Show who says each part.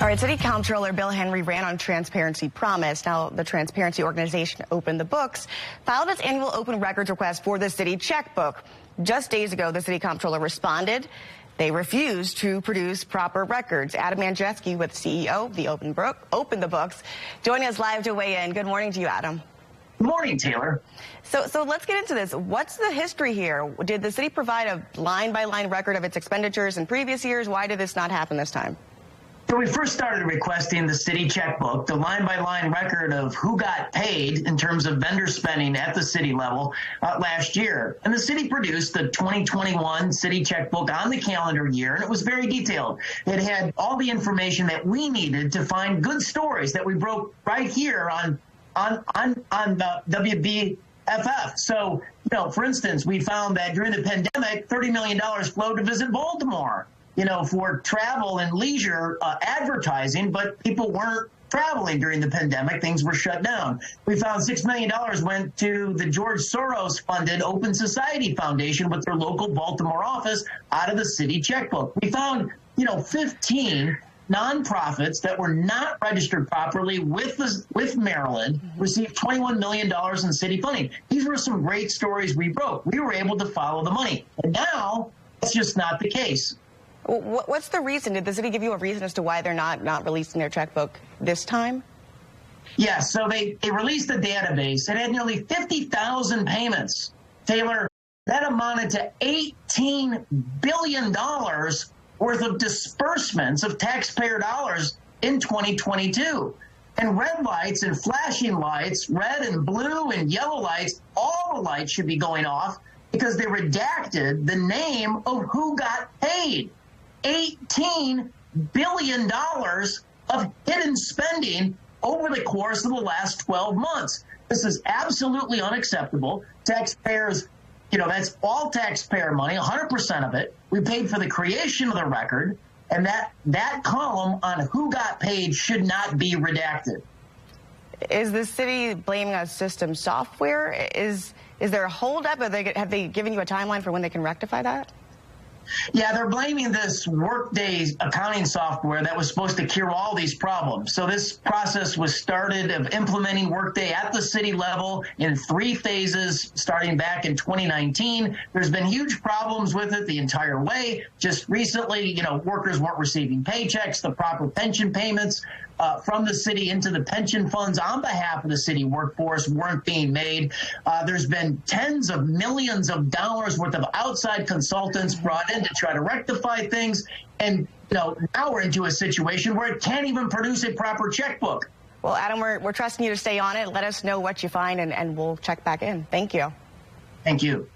Speaker 1: All right, City Comptroller Bill Henry ran on Transparency Promise. Now, the transparency organization OpenTheBooks filed its annual open records request for the city checkbook. Just days ago, the city comptroller responded. They refused to produce proper records. Adam Andrzejewski, with CEO of the OpenTheBooks, joining us live to weigh in. Good morning to you, Adam.
Speaker 2: Good morning, Taylor.
Speaker 1: So let's get into this. What's the history here? Did the city provide a line-by-line record of its expenditures in previous years? Why did this not happen this time?
Speaker 2: So we first started requesting the city checkbook, the line-by-line record of who got paid in terms of vendor spending at the city level last year. And the city produced the 2021 city checkbook on the calendar year, and it was very detailed. It had all the information that we needed to find good stories that we broke right here on the WBFF. So, for instance, we found that during the pandemic, $30 million flowed to visit Baltimore, for travel and leisure advertising, but people weren't traveling during the pandemic. Things were shut down. We found $6 million went to the George Soros-funded Open Society Foundation with their local Baltimore office out of the city checkbook. We found, 15 nonprofits that were not registered properly with Maryland received $21 million in city funding. These were some great stories we broke. We were able to follow the money. And now it's just not the case.
Speaker 1: What's the reason? Did the city give you a reason as to why they're not releasing their checkbook this time?
Speaker 2: Yes, so they released a database. It had nearly 50,000 payments. Taylor, that amounted to $18 billion worth of disbursements of taxpayer dollars in 2022. And red lights and flashing lights, red and blue and yellow lights, all the lights should be going off because they redacted the name of who got paid. $18 billion of hidden spending over the course of the last 12 months. This is absolutely unacceptable. Taxpayers, that's all taxpayer money, 100% of it. We paid for the creation of the record, and that column on who got paid should not be redacted.
Speaker 1: Is the city blaming a system software? Is there a holdup? Have they given you a timeline for when they can rectify that?
Speaker 2: Yeah, they're blaming this Workday accounting software that was supposed to cure all these problems. So this process was started of implementing Workday at the city level in 3 phases starting back in 2019. There's been huge problems with it the entire way. Just recently, workers weren't receiving paychecks, the proper pension payments from the city into the pension funds on behalf of the city workforce weren't being made. There's been tens of millions of dollars worth of outside consultants brought in to try to rectify things. And, now we're into a situation where it can't even produce a proper checkbook.
Speaker 1: Well, Adam, we're trusting you to stay on it. Let us know what you find, and we'll check back in. Thank you.
Speaker 2: Thank you.